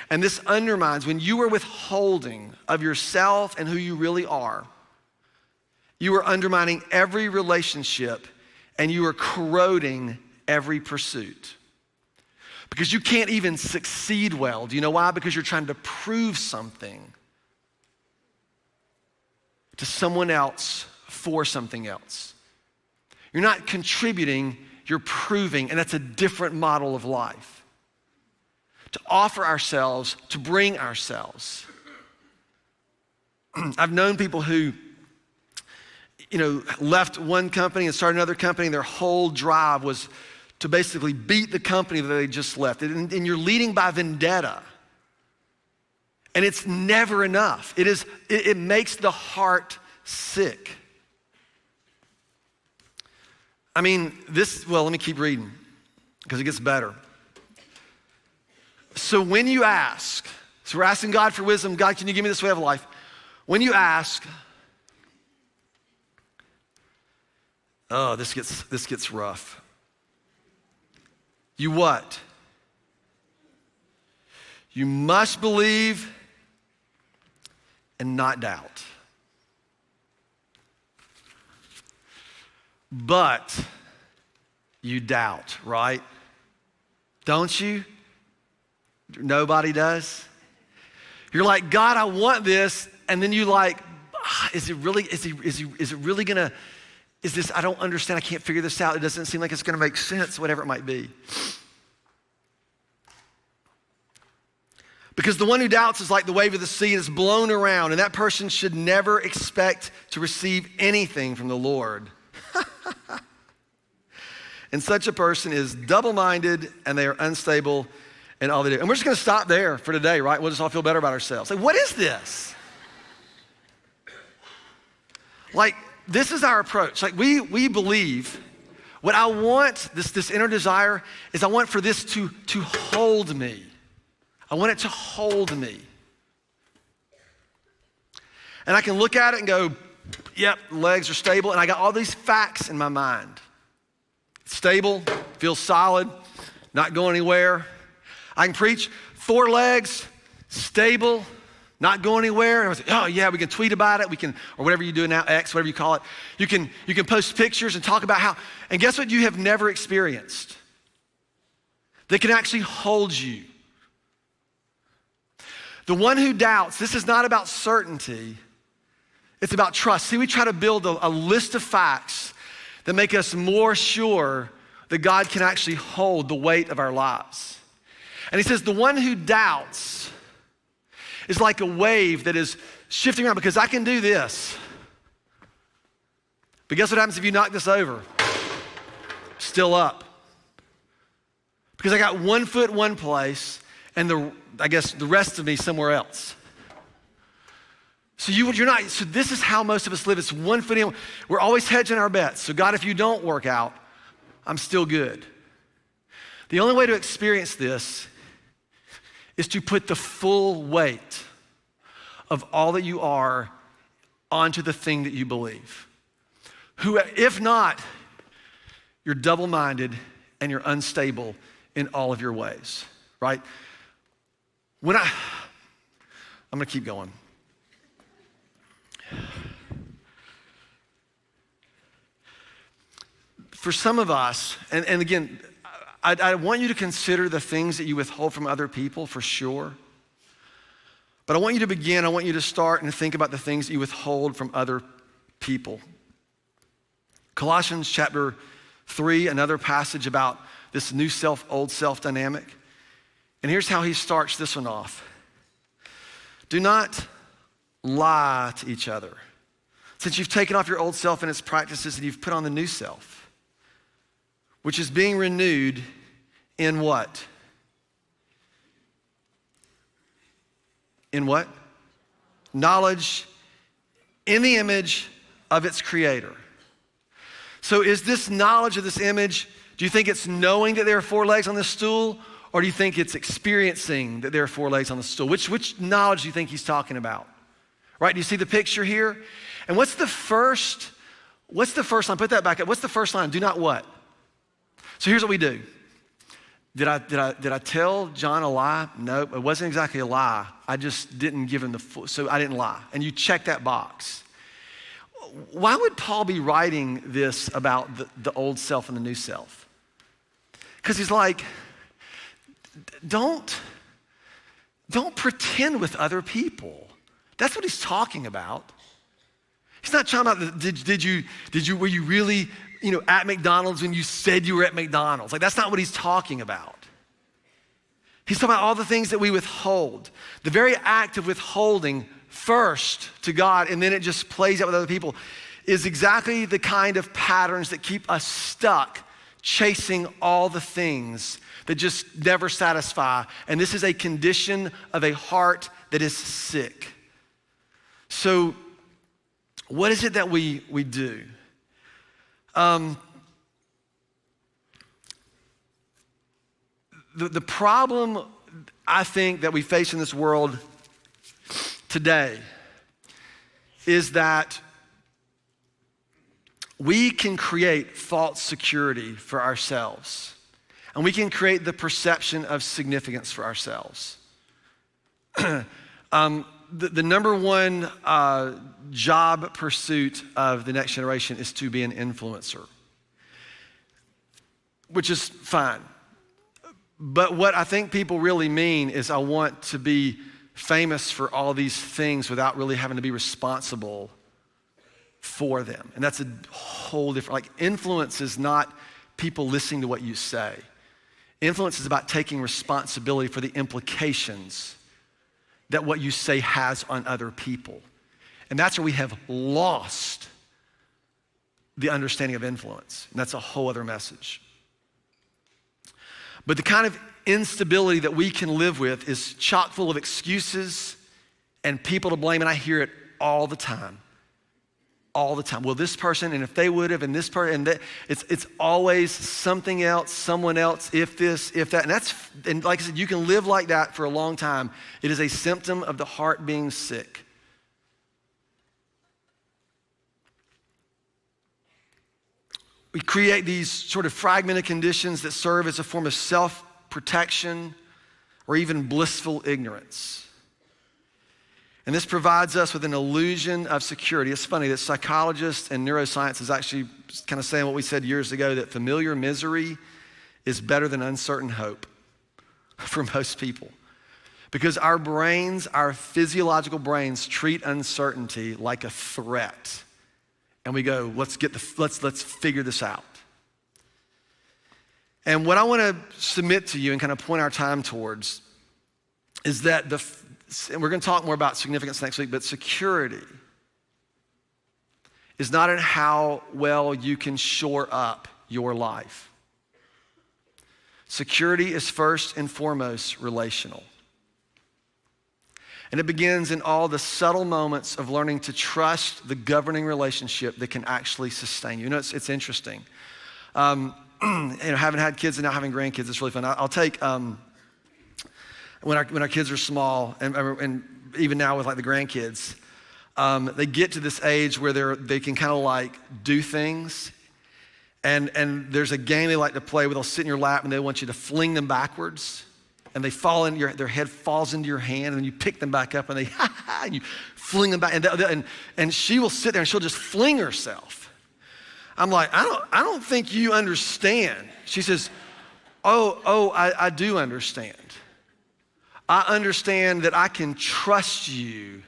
And this undermines, when you are withholding of yourself and who you really are, you are undermining every relationship and you are corroding every pursuit. Because you can't even succeed well. Do you know why? Because you're trying to prove something to someone else for something else. You're not contributing, you're proving, and that's a different model of life. To offer ourselves, to bring ourselves. I've known people who, left one company and started another company, and their whole drive was to basically beat the company that they just left. And you're leading by vendetta. And it's never enough. It makes the heart sick. Let me keep reading because it gets better. So when you ask, we're asking God for wisdom. God, can you give me this way of life? When you ask, this gets rough. You what? You must believe and not doubt. But you doubt, right? Don't you? Nobody does. You're like, God, I want this, and then you like, is it really gonna, is this, I don't understand, I can't figure this out, it doesn't seem like it's gonna make sense, whatever it might be. Because the one who doubts is like the wave of the sea, is blown around, and that person should never expect to receive anything from the Lord. And such a person is double-minded, and they are unstable in all they do. And we're just gonna stop there for today, right? We'll just all feel better about ourselves. Like, what is this? Like, this is our approach. Like, we believe, what I want, this inner desire, is I want for this to hold me. I want it to hold me. And I can look at it and go, yep, legs are stable, and I got all these facts in my mind. Stable, feels solid, not going anywhere. I can preach 4 legs, stable, not going anywhere. And I was like, oh yeah, we can tweet about it. We can, or whatever you do now, X, whatever you call it. You can post pictures and talk about how, and guess what you have never experienced? They can actually hold you. The one who doubts, this is not about certainty, it's about trust. See, we try to build a list of facts that make us more sure that God can actually hold the weight of our lives. And he says, the one who doubts is like a wave that is shifting around, because I can do this. But guess what happens if you knock this over? Still up. Because I got one foot one place and the rest of me somewhere else. So you're not, so this is how most of us live. It's one foot in. We're always hedging our bets. So God, if you don't work out, I'm still good. The only way to experience this is to put the full weight of all that you are onto the thing that you believe. If not, you're double-minded and you're unstable in all of your ways, right? I'm gonna keep going. For some of us, and again, I want you to consider the things that you withhold from other people for sure. But I want you to start and think about the things that you withhold from other people. Colossians chapter 3, another passage about this new self, old self dynamic. And here's how he starts this one off. Do not lie to each other, since you've taken off your old self and its practices and you've put on the new self, which is being renewed in what? In what? Knowledge, in the image of its creator. So is this knowledge of this image, do you think it's knowing that there are 4 legs on this stool, or do you think it's experiencing that there are 4 legs on the stool? Which knowledge do you think he's talking about? Right, do you see the picture here? And what's the first line? Put that back up. What's the first line? Do not what? So here's what we do. Did I tell John a lie? No, it wasn't exactly a lie. I just didn't give him the full, so I didn't lie. And you check that box. Why would Paul be writing this about the old self and the new self? Because he's like, don't pretend with other people. That's what he's talking about. He's not talking about, were you really, at McDonald's when you said you were at McDonald's? Like, that's not what he's talking about. He's talking about all the things that we withhold. The very act of withholding first to God, and then it just plays out with other people, is exactly the kind of patterns that keep us stuck chasing all the things that just never satisfy. And this is a condition of a heart that is sick. So what is it that we do? The problem I think that we face in this world today is that we can create false security for ourselves, and we can create the perception of significance for ourselves. The number one job pursuit of the next generation is to be an influencer, which is fine. But what I think people really mean is I want to be famous for all these things without really having to be responsible for them. And that's a whole different, like, influence is not people listening to what you say. Influence is about taking responsibility for the implications that what you say has on other people. And that's where we have lost the understanding of influence. And that's a whole other message. But the kind of instability that we can live with is chock full of excuses and people to blame, and I hear it all the time. All the time. Well, this person, and if they would have, and this person, and that, it's always something else, someone else, if this, if that. And like I said, you can live like that for a long time. It is a symptom of the heart being sick. We create these sort of fragmented conditions that serve as a form of self-protection or even blissful ignorance. And this provides us with an illusion of security. It's funny that psychologists and neuroscience is actually kind of saying what we said years ago, that familiar misery is better than uncertain hope for most people. Because our brains, our physiological brains, treat uncertainty like a threat. And we go, let's figure this out. And what I want to submit to you and kind of point our time towards is that and we're going to talk more about significance next week, but security is not in how well you can shore up your life. Security is first and foremost relational. And it begins in all the subtle moments of learning to trust the governing relationship that can actually sustain you. You know, it's interesting. Having had kids and now having grandkids, it's really fun. I'll take, when our kids are small, and even now with like the grandkids, they get to this age where they can kind of like do things. And there's a game they like to play where they'll sit in your lap and they want you to fling them backwards. And they fall in their head falls into your hand, and then you pick them back up, and and you fling them back, and she will sit there and she'll just fling herself. I'm like, I don't think you understand. She says, I do understand. I understand that I can trust you,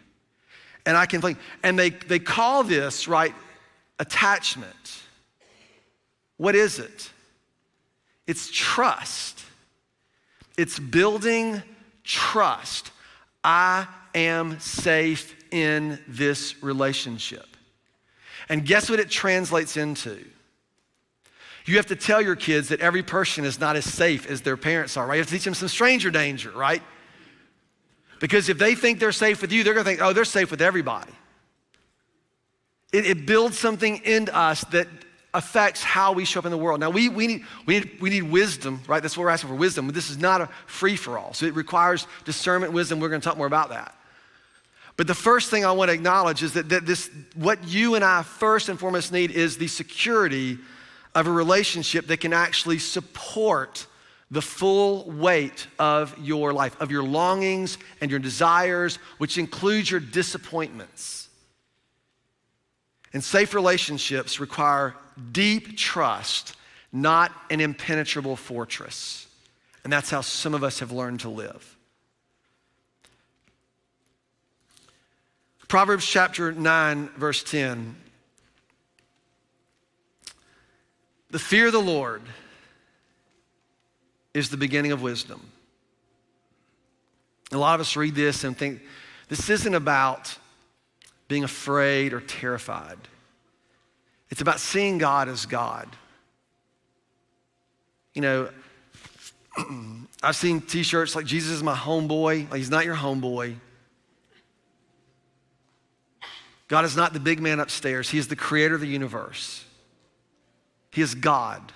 and I can fling. And they call this, right, attachment. What is it? It's trust. It's building trust. I am safe in this relationship. And guess what it translates into? You have to tell your kids that every person is not as safe as their parents are, right? You have to teach them some stranger danger, right? Because if they think they're safe with you, they're gonna think, oh, they're safe with everybody. It builds something in us that affects how we show up in the world. Now, we need wisdom, right? That's what we're asking for, wisdom. But this is not a free-for-all. So it requires discernment, wisdom. We're going to talk more about that. But the first thing I want to acknowledge is that what you and I first and foremost need is the security of a relationship that can actually support the full weight of your life, of your longings and your desires, which includes your disappointments. And safe relationships require deep trust, not an impenetrable fortress. And that's how some of us have learned to live. Proverbs chapter 9, verse 10. The fear of the Lord is the beginning of wisdom. A lot of us read this and think, this isn't about being afraid or terrified. It's about seeing God as God. You know, I've seen t-shirts like Jesus is my homeboy. Like, he's not your homeboy. God is not the big man upstairs. He is the creator of the universe. He is God.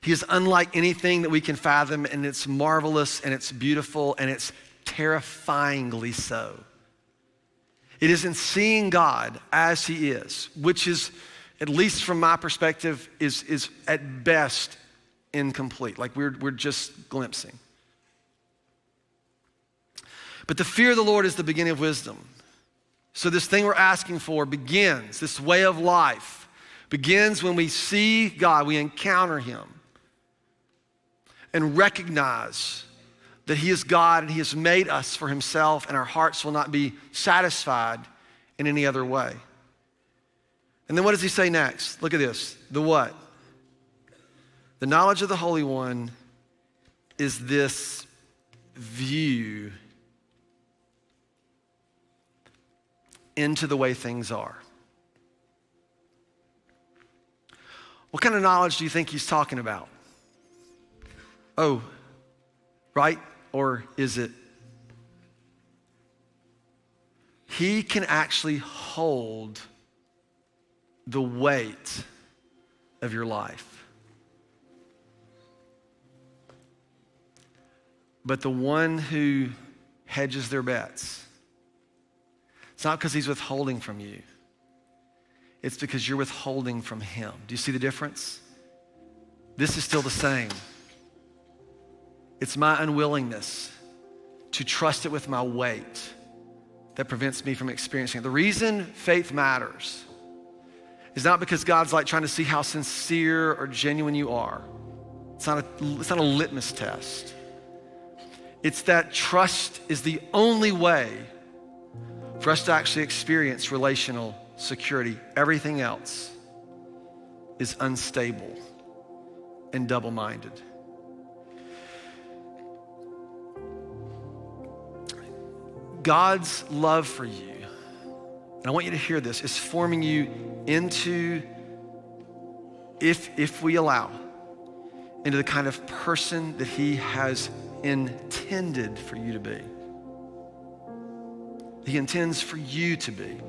He is unlike anything that we can fathom, and it's marvelous, and it's beautiful, and it's terrifyingly so. It is in seeing God as he is, which is, at least from my perspective, is at best incomplete. Like we're just glimpsing. But the fear of the Lord is the beginning of wisdom. So this thing we're asking for begins, this way of life begins when we see God, we encounter him, and recognize that he is God and he has made us for himself, and our hearts will not be satisfied in any other way. And then what does he say next? Look at this. The what? The knowledge of the Holy One is this view into the way things are. What kind of knowledge do you think he's talking about? Oh, right? Or is it? He can actually hold the weight of your life. But the one who hedges their bets, it's not because he's withholding from you. It's because you're withholding from him. Do you see the difference? This is still the same. It's my unwillingness to trust it with my weight that prevents me from experiencing it. The reason faith matters is not because God's like trying to see how sincere or genuine you are. It's not a litmus test. It's that trust is the only way for us to actually experience relational security. Everything else is unstable and double-minded. God's love for you, and I want you to hear this, is forming you into, if we allow, into the kind of person that he has intended for you to be. He intends for you to be.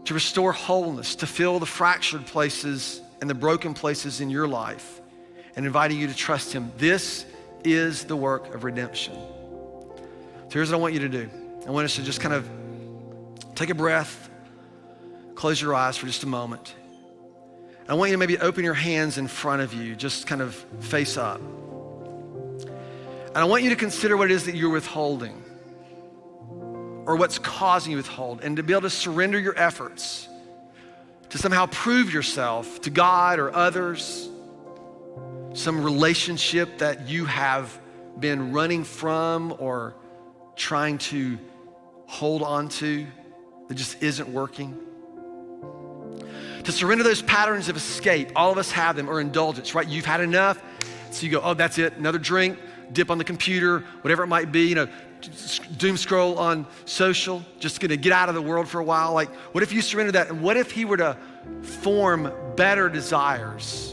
To restore wholeness, to fill the fractured places and the broken places in your life, and inviting you to trust him. This is the work of redemption. So here's what I want you to do. I want us to just kind of take a breath, close your eyes for just a moment. I want you to maybe open your hands in front of you, just kind of face up. And I want you to consider what it is that you're withholding, or what's causing you to withhold, and to be able to surrender your efforts to somehow prove yourself to God or others, some relationship that you have been running from or trying to hold on to that just isn't working. To surrender those patterns of escape, all of us have them, or indulgence, right? You've had enough, so you go, oh, that's it, another drink, dip on the computer, whatever it might be, doom scroll on social, just gonna get out of the world for a while. Like, what if you surrender that? And what if he were to form better desires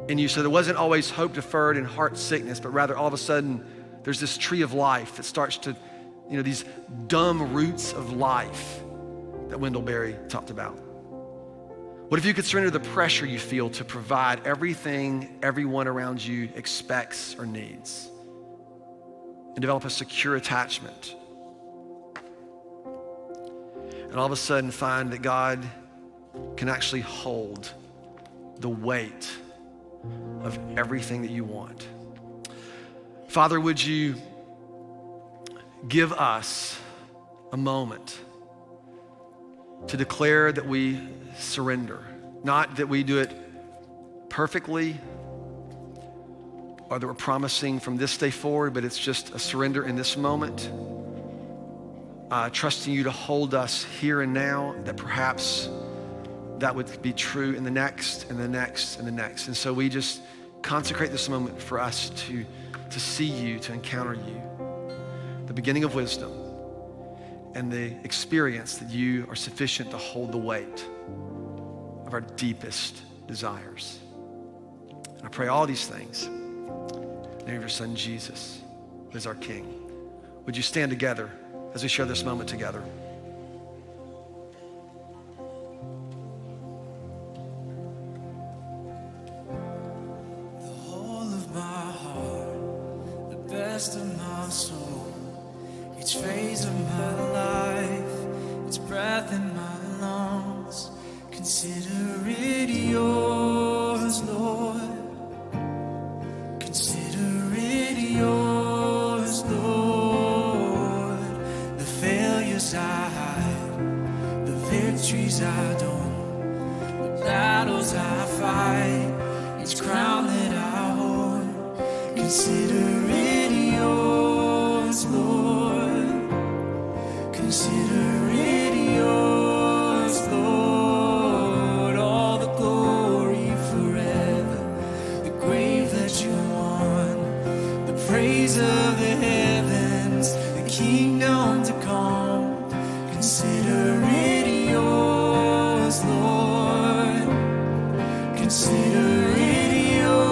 in you, so there wasn't always hope deferred and heart sickness, but rather all of a sudden there's this tree of life that starts to these dumb roots of life that Wendell Berry talked about? What if you could surrender the pressure you feel to provide everything everyone around you expects or needs and develop a secure attachment? And all of a sudden find that God can actually hold the weight of everything that you want. Father, would you give us a moment to declare that we surrender, not that we do it perfectly or that we're promising from this day forward, but it's just a surrender in this moment, trusting you to hold us here and now, that perhaps that would be true in the next and the next and the next. And so we just consecrate this moment for us to see you, to encounter you, the beginning of wisdom and the experience that you are sufficient to hold the weight of our deepest desires. And I pray all these things in the name of your son, Jesus, who is our King. Would you stand together as we share this moment together? Of my soul, each phase of my life, its breath in my lungs, consider it yours, Lord. Consider it yours, Lord. The failures I hide, the victories I don't, the battles I fight, each crown that I hold, consider it yours, Lord. Consider it yours, Lord. All the glory forever, the grave that you won, the praise of the heavens, the kingdom to come. Consider it yours, Lord. Consider it yours.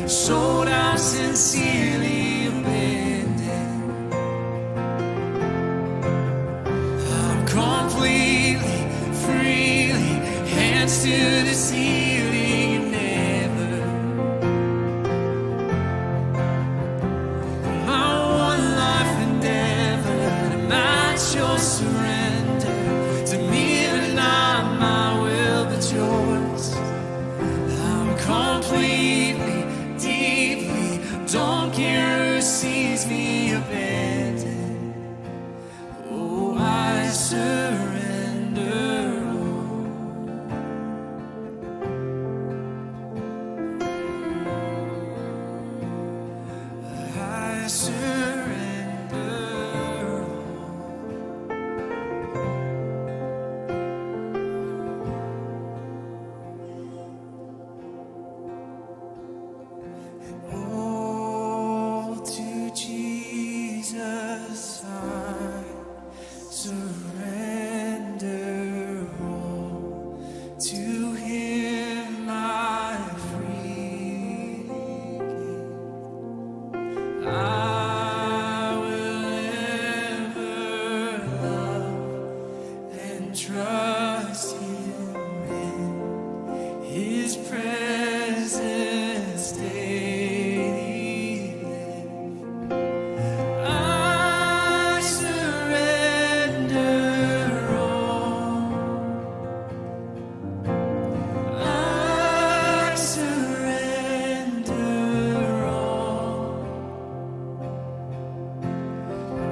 Sold out, sincerely abandoned. I'm completely, freely, hands to the ceiling, never. My one life endeavor to match your surrender. To me, but not my will, but yours. I'm completely, deeply, don't care who sees me abandoned. Oh, I surrender all. I surrender all to Jesus. I surrender all to Him. I freely give. I will ever love and trust Him in His presence daily live. I surrender all. I surrender all.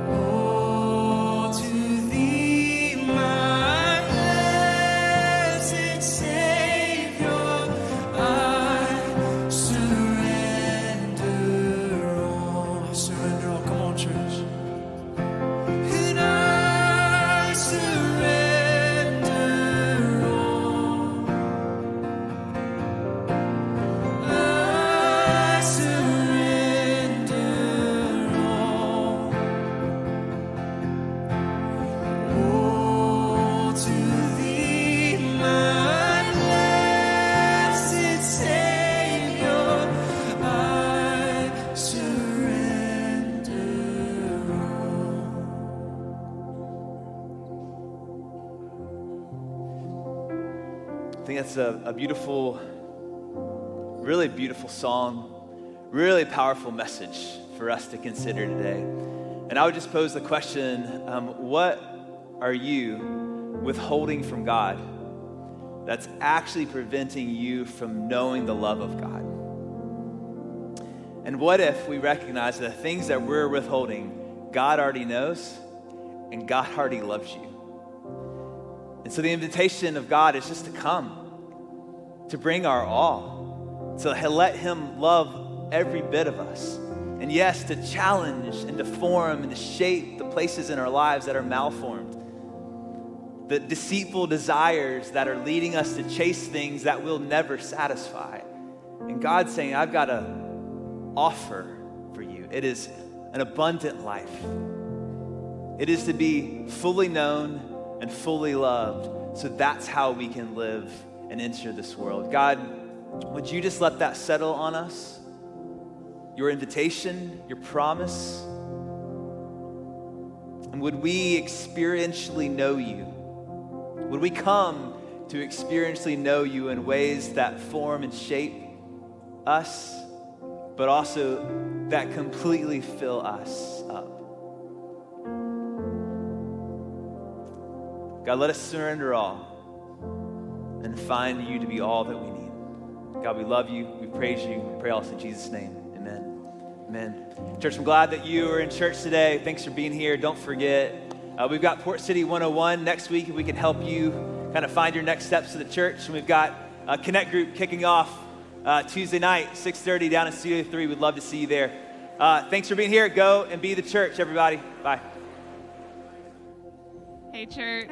Oh, to Thee, my blessed Savior, I think that's a beautiful, really beautiful song, really powerful message for us to consider today. And I would just pose the question, what are you withholding from God that's actually preventing you from knowing the love of God? And what if we recognize that the things that we're withholding, God already knows and God already loves you? And so the invitation of God is just to come, to bring our all, to let him love every bit of us. And yes, to challenge and to form and to shape the places in our lives that are malformed, the deceitful desires that are leading us to chase things that will never satisfy. And God's saying, I've got an offer for you. It is an abundant life. It is to be fully known and fully loved. So that's how we can live and enter this world. God, would you just let that settle on us? Your invitation, your promise. And would we experientially know you? Would we come to experientially know you in ways that form and shape us, but also that completely fill us up? God, let us surrender all and find you to be all that we need. God, we love you. We praise you. We pray also in Jesus' name. Amen. Amen. Church, I'm glad that you are in church today. Thanks for being here. Don't forget, we've got Port City 101 next week, and we can help you kind of find your next steps to the church. And we've got a Connect group kicking off Tuesday night, 6:30 down in Studio 3. We'd love to see you there. Thanks for being here. Go and be the church, everybody. Bye. Hey, church.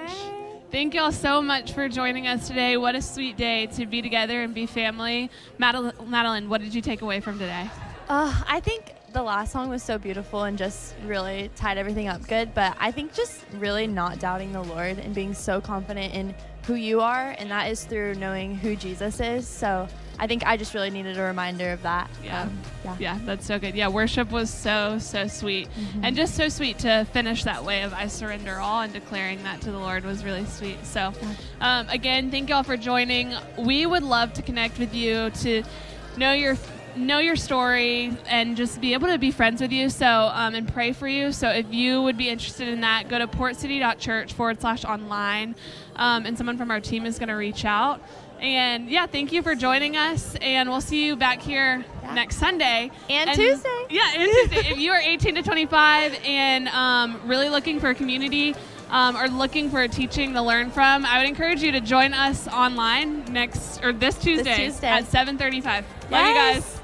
Thank y'all so much for joining us today. What a sweet day to be together and be family. Madeline, what did you take away from today? I think the last song was so beautiful and just really tied everything up good. But I think just really not doubting the Lord and being so confident in who you are, and that is through knowing who Jesus is. So I think I just really needed a reminder of that. Yeah, that's so good. Yeah, worship was so sweet. And just so sweet to finish that way of I surrender all and declaring that to the Lord was really sweet. So again, thank y'all for joining. We would love to connect with you, to know your story and just be able to be friends with you, so and pray for you. So if you would be interested in that, go to portcity.church/online, and someone from our team is going to reach out. And yeah, thank you for joining us, and we'll see you back here next Sunday. And Tuesday. Yeah, and Tuesday. If you are 18 to 25 and really looking for a community or looking for a teaching to learn from, I would encourage you to join us online this Tuesday. At 7:35. Love you guys.